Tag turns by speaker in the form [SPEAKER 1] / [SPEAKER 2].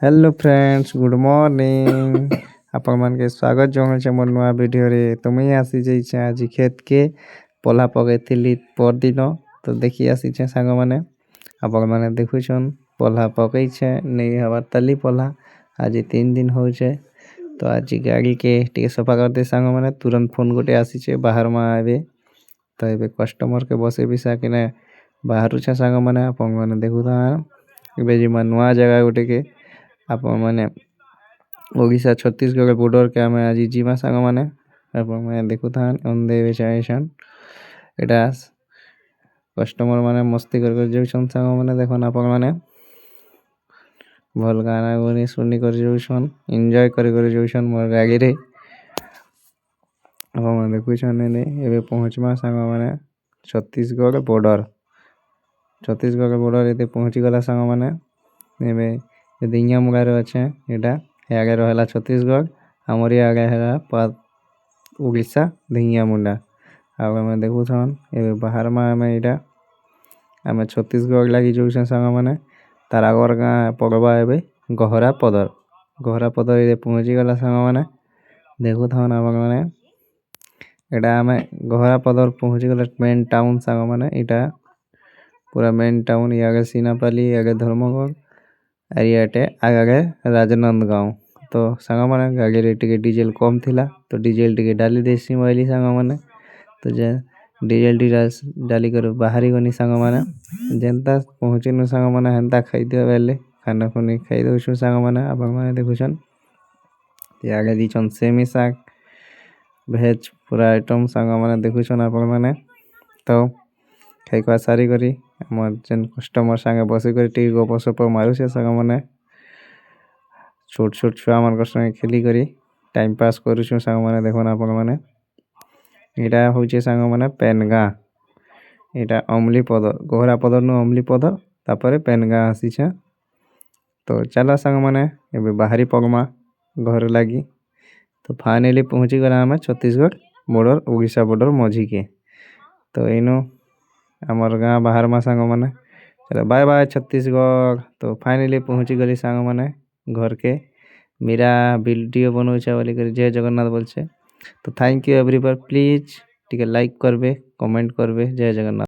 [SPEAKER 1] Hello friends good morning आपण मान के स्वागत जनाऊे मोर नुआ वीडियो रे। तो मुई आसी जाइछे आज खेत के पोला पकईथिली पर दिन। तो देखी आसीछे सांग माने आपण माने देखुछन पोला पकईछे नहीं हबार तली पोला आज 3 दिन होछे। तो आज गाड़ी के टिके सफा करते सांग माने तुरंत फोन गोटे आसीछे बाहर मा आबे। तो एबे कस्टमर के बसे बिसा किने बाहर छे सांग माने आपण माने देखुथा एबे जिमा नुआ जगह गोटे के आपण माने ओडिशा छत्तीसगढ़ बॉर्डर के आमे आज जीवा सांग माने आपण माने देखुथान ओंदे बेचाइछन एटा कस्टमर माने मस्ती कर जाउछन सांग माने देखन आपण माने भल गाना गुनी सुनी कर जाउछन एन्जॉय कर जाउछन मोर गाड़ी रे। आपण माने देखुछन ने एबे पहुंचमा सांग माने छत्तीसगढ़ बॉर्डर एते पहुंची गला सांग माने एबे दिंगिया मुगारे अच्छे एटा आगे रहला छत्तीसगढ़ हमरी आगे है उड़ीसा दिंगिया मुंडा आगे में देखुछन एबे बाहर में हमें एटा हमें छत्तीसगढ़ लागी जोसन संग माने तार आगर गा पड़वा एबे गहरा पदर एते पहुंची गला संग माने देखुथन आपण माने एटा हमें गहरा पदर पहुंची गला मेन टाउन संग माने एटा पूरा मेन टाउन आगे सीनापाली आगे धर्मगढ़ एरियाटे आगे राजनंदगांव। तो सांग माने गाड़ी रे टिके डीजल कम थिला तो डीजल टिके डाली देसी मोइली सांग माने तो जे डीजल डाली कर बाहरी गनी सांग माने जेंता पहुंचिनु सांग माने हेंता खाई दियो बेले खाना खुनी खाई दोछु सांग माने आपण माने देखुछन ते आगे दिछन सेमी साग भेज पूरा आइटम सांग माने देखुछन आपण माने। तो खाई खा सारी करी हमर जेन कस्टमर संगे बसी कर टी गपसप मारुछे सांग माने छोट छोट छुआ मन संगे खेली करी टाइम पास करूछु सांग माने देखन आपण माने एटा होचे सांग माने पेनगा एटा अमली पदर गहरा पदर नु अमली पदर तापरे पेनगा आसीछे। तो चला सांग माने एबे बाहरी पगमा घर लागी तो फाइनली पहुंची गला हमें छत्तीसगढ़ बॉर्डर उड़ीसा बॉर्डर मझी के। तो इनो हमर गाँ बाहर मा सांग माने चलो बाय बाय छत्तीसगढ़। तो फाइनली पहुंची गली सांग माने घर के मेरा वीडियो बनौछे बोली कर जय जगन्नाथ बोलछे। तो थैंक यू एवरीवन प्लीज टिके लाइक करबे कमेंट करबे जय जगन्नाथ।